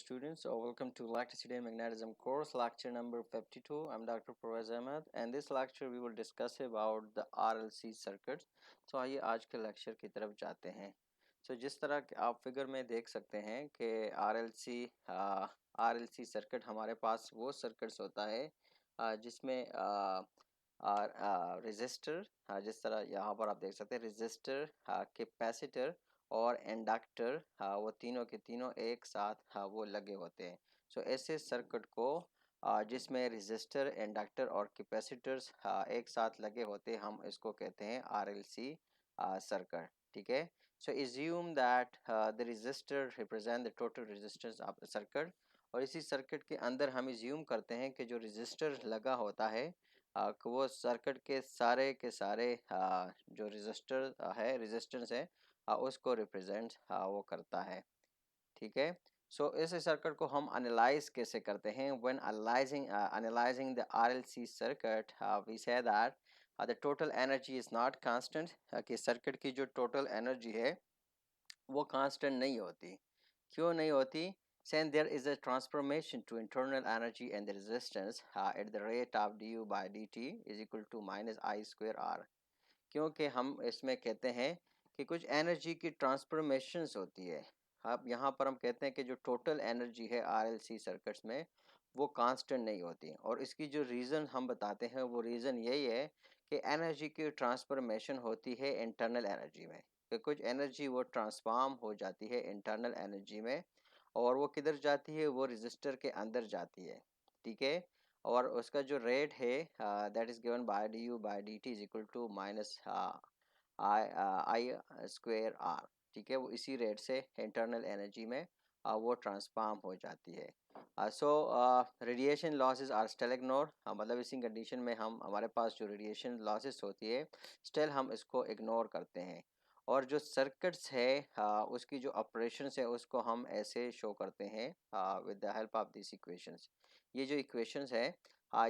students. Welcome to Electricity and Magnetism course, lecture number 52. I'm Dr. Pervez Ahmed, and this lecture we will discuss about the RLC circuits. So आइए आज के lecture की तरफ जाते हैं. जिस तरह के आप फिगर में देख सकते हैं कि RLC सर्किट हमारे पास वो सर्किट्स होता है जिसमें रेजिस्टर, जिस तरह यहाँ पर आप देख सकते हैं रेजिस्टर, कैपेसिटर और इंडक्टर, वो तीनों के तीनों एक साथ वो लगे होते हैं. ऐसे सर्किट को जिसमें रेजिस्टर, इंडक्टर और कैपेसिटर्स एक साथ लगे होते हैं, हम इसको कहते हैं RLC सर्किट. ठीक है. Assume that the resistor represent the total resistance of the circuit. और इसी सर्किट के अंदर हम एज्यूम करते हैं कि जो रेजिस्टर लगा होता है वो सर्किट के सारे जो रेजिस्टेंस है उसको रिप्रेजेंट वो करता है. ठीक है. इस सर्किट को हम एनालाइज कैसे करते हैं? When analysing the RLC circuit we say that the total energy is not constant. कि सर्किट की जो टोटल एनर्जी है वो कांस्टेंट नहीं होती. क्यों नहीं होती? Since there is a transformation to internal energy and the resistance at the rate of du by dt is equal to minus I square r. क्योंकि हम इसमें कहते हैं कि कुछ एनर्जी की ट्रांसफॉर्मेशंस होती है. अब यहाँ पर हम कहते हैं कि जो टोटल एनर्जी है आरएलसी सर्किट्स में वो कांस्टेंट नहीं होती. और इसकी जो रीज़न हम बताते हैं वो रीज़न यही है कि एनर्जी की ट्रांसफॉर्मेशन होती है इंटरनल एनर्जी में. कि कुछ एनर्जी वो ट्रांसफॉर्म हो जाती है इंटरनल एनर्जी में, और वो किधर जाती है? वो रजिस्टर के अंदर जाती है. ठीक है. और उसका जो रेट है that is given by d u by d t is equal to minus I square R. ठीक है. वो इसी रेट से इंटरनल एनर्जी में वो ट्रांसफॉर्म हो जाती है. Radiation losses are still ignore. मतलब इसी कंडीशन में हम हमारे पास जो रेडिएशन लॉसेस होती है स्टिल हम इसको इग्नोर करते हैं. और जो सर्किट्स है उसकी जो ऑपरेशंस है उसको हम ऐसे शो करते हैं with the help of this equations. ये जो इक्वेशंस है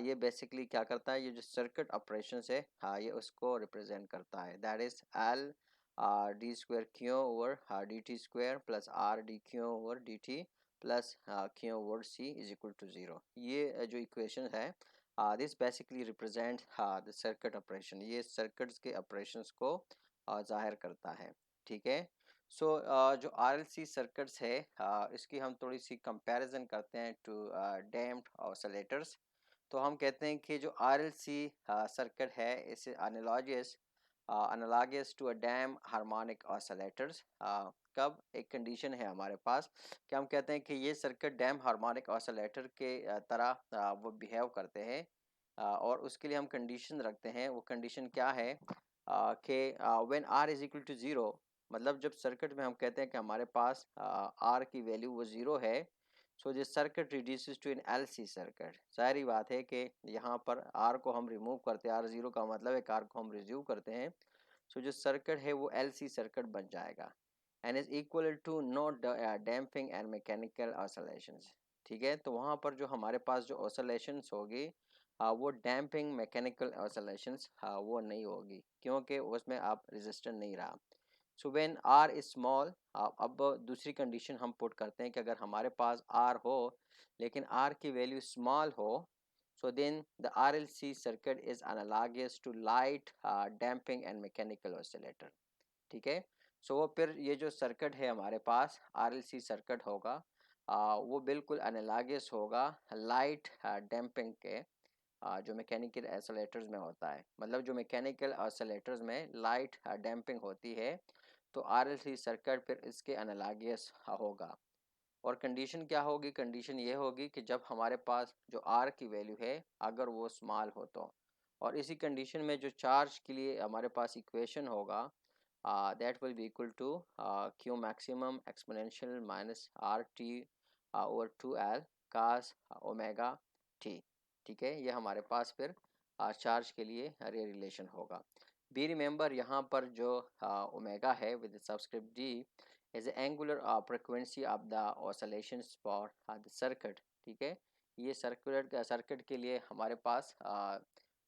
ये बेसिकली क्या करता है? ये जो सर्किट ऑपरेशंस है ये उसको रिप्रेजेंट करता है. That is L d square q over d t square plus R d q over d t plus q over C is equal to zero. ये जो इक्वेशन है this basically represent the circuit operation. ये circuits के operations को जाहिर करता है. ठीक है. जो RLC सर्किट्स है इसकी हम थोड़ी सी कंपैरिजन करते हैं टू डैम्प्ड ऑसिलेटर्स. तो हम कहते हैं कि जो RLC सर्किट है इसे analogous to a damped harmonic oscillators. कब एक कंडीशन है हमारे पास कि हम कहते हैं कि ये सर्किट डैम हार्मोनिक ऑसिलेटर के तरह वो बिहेव करते हैं. और उसके लिए हम कंडीशन रखते हैं. वो कंडीशन क्या है कि when R is equal to zero, मतलब जब सर्किट में हम कहते हैं कि हमारे पास आर की वैल्यू वो ज़ीरो है, this circuit reduces to an LC circuit. सारी बात है कि यहाँ पर आर को हम रिमूव करते हैं. आर ज़ीरो का मतलब है कि आर को हम रिज्यू करते हैं. जो सर्किट है वो एलसी सर्किट बन जाएगा and is equal to no damping and mechanical oscillations. ठीक है. तो वहाँ पर जो हमारे पास जो ऑसिलेशंस होगी वो डैम्पिंग मैकेनिकल ऑसिलेशंस वो नहीं होगी, क्योंकि उसमें आप रेजिस्टेंस नहीं रहा. व्हेन आर इज स्मॉल, अब दूसरी कंडीशन हम पुट करते हैं कि अगर हमारे पास आर हो लेकिन आर की वैल्यू स्मॉल हो, then the RLC circuit is analogous to light damping and mechanical oscillator. ठीक है. वो फिर ये जो सर्किट है हमारे पास RLC सर्किट होगा वो बिल्कुल एनालॉगस होगा लाइट डैम्पिंग के जो मैकेनिकल ऑसिलेटर्स में होता है. मतलब जो मैकेनिकल ऑसिलेटर्स में लाइट डैम्पिंग होती है तो RLC सर्किट फिर इसके एनालॉगस होगा. और कंडीशन क्या होगी? कंडीशन ये होगी कि जब हमारे पास जो आर की वैल्यू है अगर वो स्मॉल हो तो. और इसी कंडीशन में जो चार्ज के लिए हमारे पास इक्वेशन होगा that will be equal to q maximum exponential minus R t over two L cos omega t. ठीक है. ये हमारे पास फिर चार्ज के लिए ये रिलेशन होगा. बी रिमेंबर यहाँ पर जो ओमेगा है with subscript D is the angular frequency of the oscillations for the circuit. ठीक है. ये सर्किट के लिए हमारे पास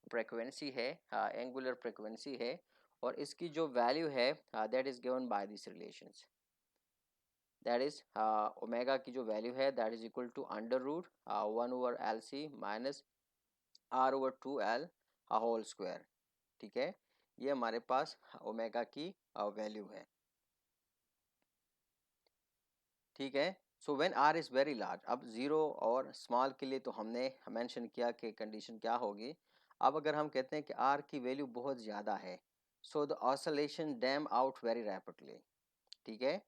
फ्रीक्वेंसी है, एंगुलर फ्रीक्वेंसी है, और इसकी जो वैल्यू है that is given by this relations. That is omega की जो वैल्यू है that is equal to under root 1/LC minus R/2L whole square. ठीक है, ये हमारे पास ओमेगा की वैल्यू है। ठीक है, so when R is very large, अब ज़ीरो और स्मॉल के लिए तो हमने मेंशन किया कि कंडीशन क्या होगी। अब अगर हम कहते हैं कि आर की वैल्यू बहुत ज़्यादा है, so the oscillation damp out very rapidly. ठीक है,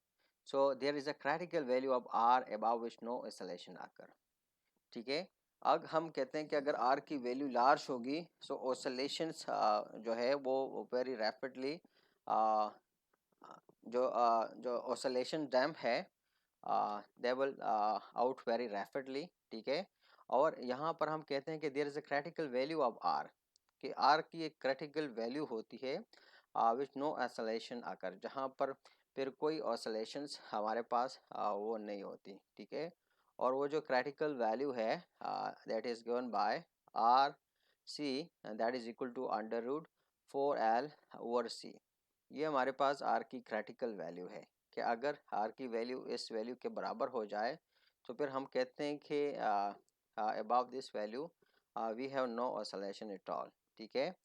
so there is a critical value of R above which no oscillation occur. ठीक है, अब हम कहते हैं कि अगर आर की वैल्यू लार्ज होगी सो ऑसिलेशंस जो है वो वेरी रैपिडली जो ऑसिलेशन डैम्प है they will out very rapidly. ठीक है, और यहाँ पर हम कहते हैं कि there is a critical value of R, कि आर की एक क्रिटिकल वैल्यू होती है विच नो ऑसिलेशन आकर, जहाँ पर फिर कोई ऑसिलेशंस हमारे पास वो नहीं होती। ठीक है, और वो जो क्रिटिकल वैल्यू है that is given by R C that is equal to under root 4L/C। ये हमारे पास आर की क्रिटिकल वैल्यू है कि अगर आर की वैल्यू इस वैल्यू के बराबर हो जाए तो फिर हम कहते हैं कि above this value we have no oscillation at all. ठीक है,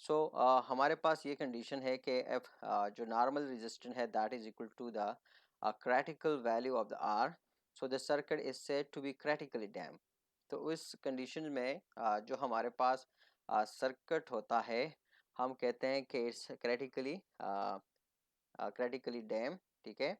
सो हमारे पास ये कंडीशन है कि एफ जो नॉर्मल रेजिस्टेंस है that is equal to the critical value of the R, so the circuit is said to be critically damped. तो इस कंडीशन में जो हमारे पास सर्किट होता है हम कहते हैं कि इट्स क्रिटिकली डैम। ठीक है,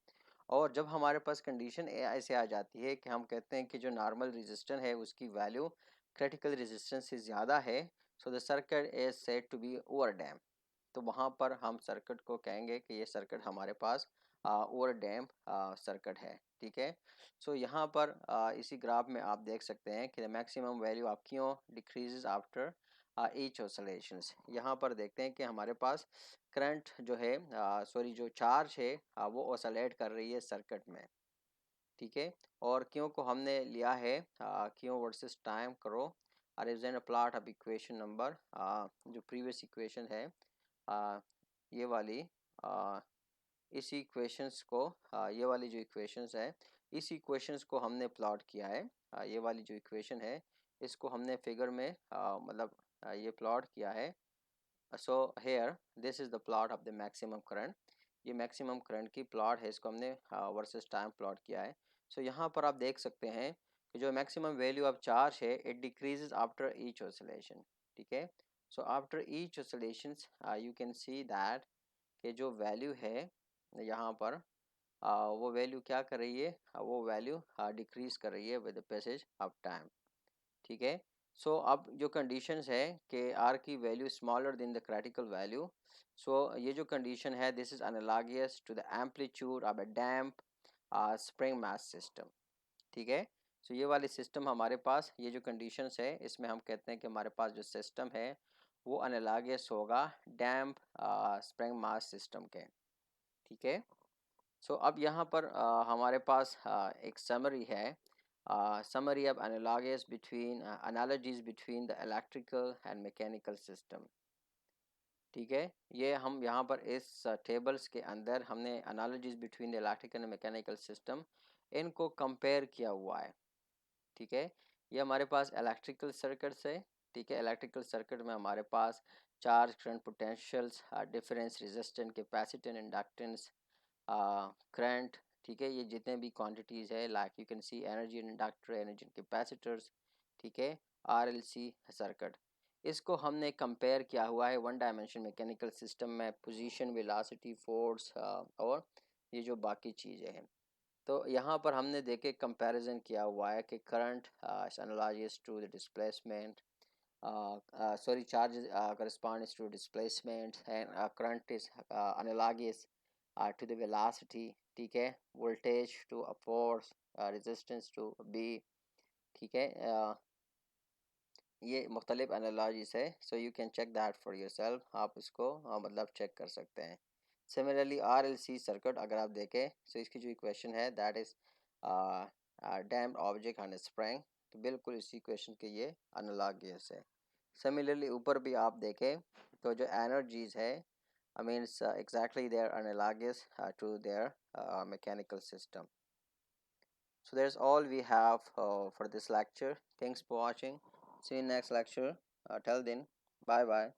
और जब हमारे पास कंडीशन ऐसे आ जाती है कि हम कहते हैं कि जो नॉर्मल रेजिस्टेंस है उसकी वैल्यू क्रिटिकल रेजिस्टेंस से ज़्यादा है, so the circuit is said to be overdamped. तो वहाँ पर हम सर्किट को कहेंगे कि ये सर्किट हमारे पास ओवर डैम सर्किट है। ठीक है, सो यहाँ पर इसी ग्राफ में आप देख सकते हैं कि मैक्सिमम वैल्यू आप क्यों डिक्रीजेज आफ्टर ईच ऑसिलेशंस। यहाँ पर देखते हैं कि हमारे पास करंट जो है सॉरी जो चार्ज है वो ऑसिलेट कर रही है सर्किट में। ठीक है, और क्यों को हमने लिया है क्यों वर्सेस टाइम करो represent a plot of equation number, जो प्रीवियस इक्वेशन है ये वाली इस इक्वेशंस को ये वाली जो इक्वेशंस है इस इक्वेशंस को हमने प्लॉट किया है। ये वाली जो इक्वेशन है इसको हमने फिगर में मतलब ये प्लॉट किया है। So here this is the plot of the maximum current, ये मैक्सिमम करंट की प्लॉट है, इसको हमने वर्सेस टाइम प्लॉट किया है। सो यहाँ पर आप देख सकते हैं कि जो मैक्सिमम वैल्यू ऑफ चार्ज है it decreases after each oscillation. ठीक है, so after each oscillation you can see that कि जो वैल्यू है यहाँ पर वो वैल्यू क्या कर रही है, वो वैल्यू डिक्रीज कर रही है with the passage of time. ठीक है, सो अब जो कंडीशंस है कि आर की value smaller than the critical value, so ये जो कंडीशन है this is analogous to the amplitude of a damp spring mass system. ठीक है, सो ये वाली सिस्टम हमारे पास ये जो कंडीशंस है इसमें हम कहते हैं कि हमारे पास जो सिस्टम है वो एनालॉगस होगा डैम्प स्प्रिंग मास सिस्टम के। ठीक है, सो अब यहाँ पर हमारे पास एक समरी है, summary of analogies between the electrical and mechanical system. ठीक है, ये हम यहाँ पर इस टेबल्स के अंदर हमने analogies between the electrical and mechanical system इनको कंपेयर किया हुआ है। ठीक है, ये हमारे पास इलेक्ट्रिकल सर्किट्स है। ठीक है, इलेक्ट्रिकल सर्किट में हमारे पास charge current potentials difference resistance capacitance inductance current. ठीक है, ये जितने भी क्वांटिटीज़ है like you can see energy in inductor energy in capacitors. ठीक है, आरएलसी सर्किट, इसको हमने कंपेयर किया हुआ है वन डायमेंशन मैकेनिकल सिस्टम में पोजीशन वेलोसिटी फोर्स और ये जो बाकी चीज़ें हैं। तो यहाँ पर हमने देखे कंपैरिजन किया हुआ है कि current analyse to the displacement, sorry charge corresponds to displacement and current is analogous to the velocity। ठीक है, voltage to a force, resistance to b। ठीक है, ये मुख्तलिफ एनालॉजीज है, so you can check that for yourself, आप इसको मतलब चेक कर सकते हैं। Similarly R L C circuit अगर आप देखें सो इसकी जो इक्वेशन है that is damped object on spring, तो बिल्कुल इसी इक्वेशन के ये एनालॉगस है। सिमिलरली ऊपर भी आप देखें तो जो एनर्जीज है I mean exactly they are analogous to their mechanical system. So that's all we have for this lecture. Thanks for watching. See you in next lecture. Till then, bye bye.